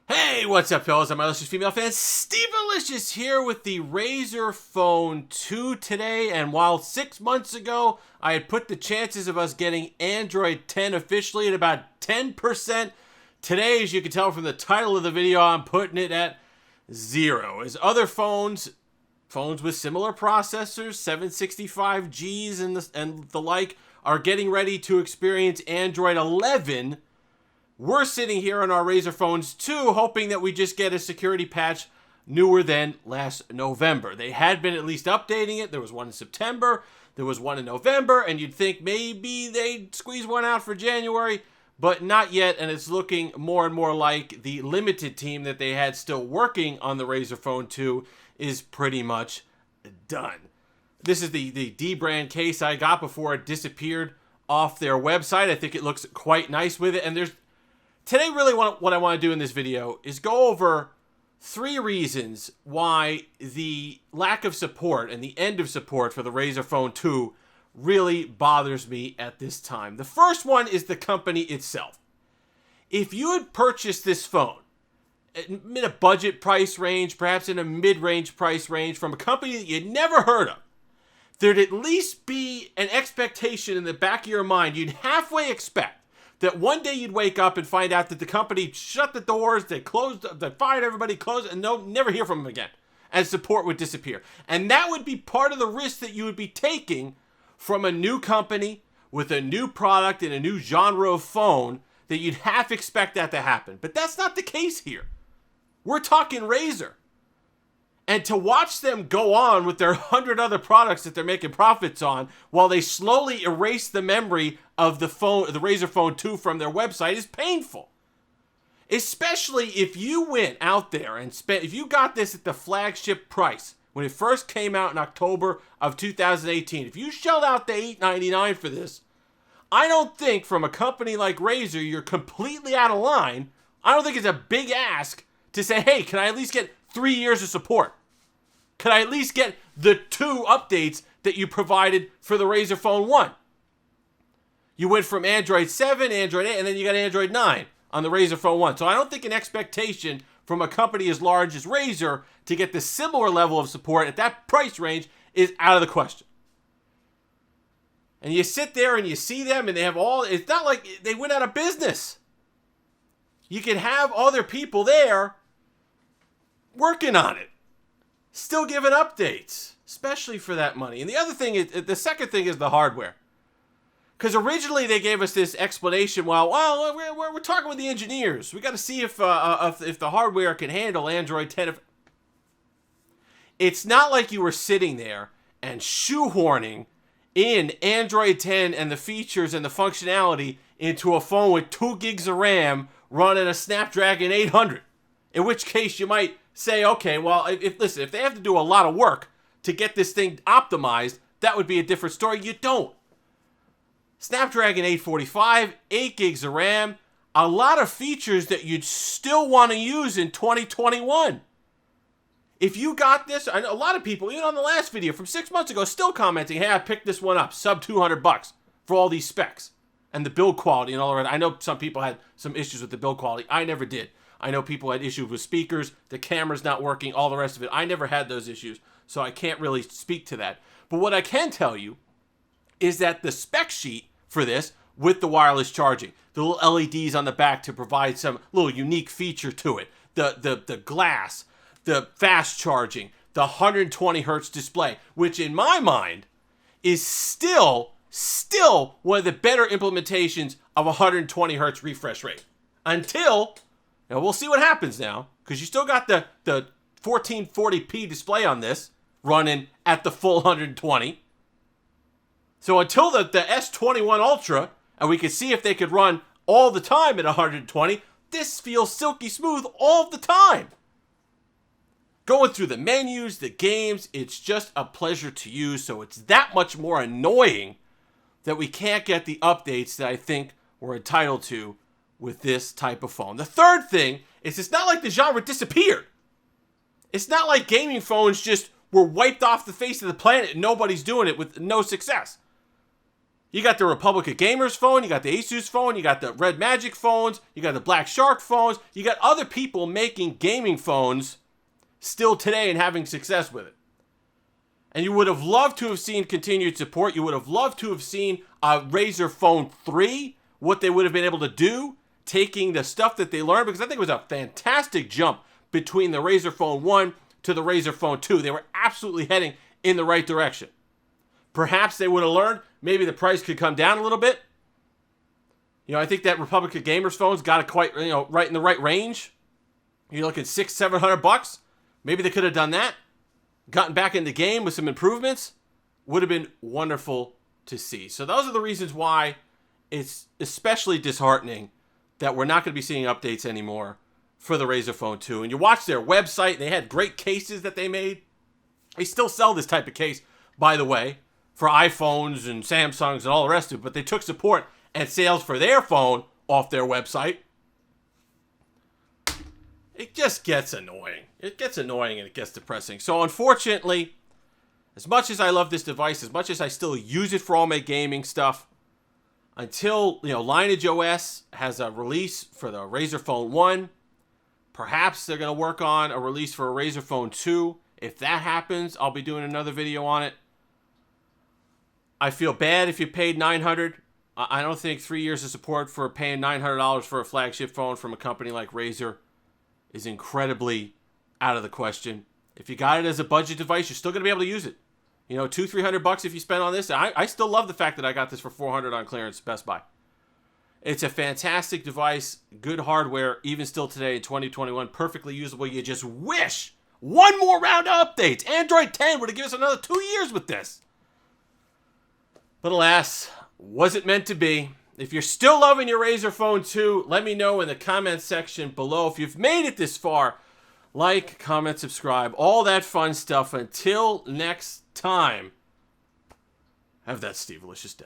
Hey, what's up, fellas? I'm my illustrious female fan, Steve Alicious, here with the Razer Phone 2 today. And while 6 months ago, I had put the chances of us getting Android 10 officially at about 10%, today, as you can tell from the title of the video, I'm putting it at 0. As other phones with similar processors, 765Gs and the like, are getting ready to experience Android 11, we're sitting here on our Razer Phones 2 hoping that we just get a security patch newer than last November. They had been at least updating it. There was one in September, there was one in November, and you'd think maybe they'd squeeze one out for January, but not yet, and it's looking more and more like the limited team that they had still working on the Razer Phone 2 is pretty much done. This is the D brand case I got before it disappeared off their website. I think it looks quite nice with it, and today, really, what I want to do in this video is go over 3 reasons why the lack of support and the end of support for the Razer Phone 2 really bothers me at this time. The first one is the company itself. If you had purchased this phone in a budget price range, perhaps in a mid-range price range, from a company that you'd never heard of, there'd at least be an expectation in the back of your mind. You'd halfway expect that one day you'd wake up and find out that the company shut the doors, they fired everybody, closed, and never hear from them again. And support would disappear. And that would be part of the risk that you would be taking from a new company with a new product and a new genre of phone, that you'd half expect that to happen. But that's not the case here. We're talking Razer. And to watch them go on with their 100 other products that they're making profits on while they slowly erase the memory of the Razer Phone 2 from their website is painful. Especially if you went out there and if you got this at the flagship price when it first came out in October of 2018, if you shelled out the $899 for this, I don't think from a company like Razer you're completely out of line. I don't think it's a big ask to say, hey, can I at least get 3 years of support? Could I at least get the 2 updates that you provided for the Razer Phone 1? You went from Android 7, Android 8, and then you got Android 9 on the Razer Phone 1. So I don't think an expectation from a company as large as Razer to get the similar level of support at that price range is out of the question. And you sit there and you see them and they have it's not like they went out of business. You can have other people there working on it, still giving updates, especially for that money. And the second thing is the hardware. Because originally they gave us this explanation, we're talking with the engineers. We got to see if the hardware can handle Android 10. It's not like you were sitting there and shoehorning in Android 10 and the features and the functionality into a phone with 2 gigs of RAM running a Snapdragon 800. In which case you might say, okay, well, if they have to do a lot of work to get this thing optimized, that would be a different story. You don't. Snapdragon 845, 8 gigs of RAM, a lot of features that you'd still want to use in 2021. If you got this, I know a lot of people, even on the last video from 6 months ago, still commenting, hey, I picked this one up, sub $200 for all these specs and the build quality and all that. I know some people had some issues with the build quality. I never did. I know people had issues with speakers, the camera's not working, all the rest of it. I never had those issues, so I can't really speak to that. But what I can tell you is that the spec sheet for this, with the wireless charging, the little LEDs on the back to provide some little unique feature to it, the glass, the fast charging, the 120 hertz display, which in my mind is still one of the better implementations of 120 hertz refresh rate. Until, now we'll see what happens now, because you still got the 1440p display on this running at the full 120. So until the S21 Ultra, and we could see if they could run all the time at 120, this feels silky smooth all the time. Going through the menus, the games, it's just a pleasure to use, so it's that much more annoying that we can't get the updates that I think we're entitled to with this type of phone. The third thing is it's not like the genre disappeared. It's not like gaming phones just were wiped off the face of the planet and nobody's doing it with no success. You got the Republic of Gamers phone, you got the Asus phone, you got the Red Magic phones, you got the Black Shark phones, you got other people making gaming phones still today and having success with it. And you would have loved to have seen continued support. You would have loved to have seen a Razer Phone 3, what they would have been able to do, taking the stuff that they learned, because I think it was a fantastic jump between the Razer Phone 1 to the Razer Phone 2. They were absolutely heading in the right direction. Perhaps they would have learned maybe the price could come down a little bit. I think that Republic of Gamers phone's got it quite, right in the right range. You're looking $600-700. Maybe they could have done that. Gotten back in the game with some improvements. Would have been wonderful to see. So those are the reasons why it's especially disheartening that we're not going to be seeing updates anymore for the Razer Phone 2. And you watch their website, they had great cases that they made. They still sell this type of case, by the way, for iPhones and Samsungs and all the rest of it. But they took support and sales for their phone off their website. It just gets annoying. It gets annoying and it gets depressing. So unfortunately, as much as I love this device, as much as I still use it for all my gaming stuff, until Lineage OS has a release for the Razer Phone 1, perhaps they're going to work on a release for a Razer Phone 2. If that happens, I'll be doing another video on it. I feel bad if you paid $900. I don't think 3 years of support for paying $900 for a flagship phone from a company like Razer is incredibly out of the question. If you got it as a budget device, you're still going to be able to use it. $200-300 if you spend on this. I still love the fact that I got this for $400 on clearance at Best Buy. It's a fantastic device, good hardware, even still today in 2021, perfectly usable. You just wish one more round of updates. Android 10 would have given us another 2 years with this. But alas, was it meant to be? If you're still loving your Razer Phone 2, let me know in the comments section below. If you've made it this far, like, comment, subscribe, all that fun stuff. Until next time, have that Steve-alicious day.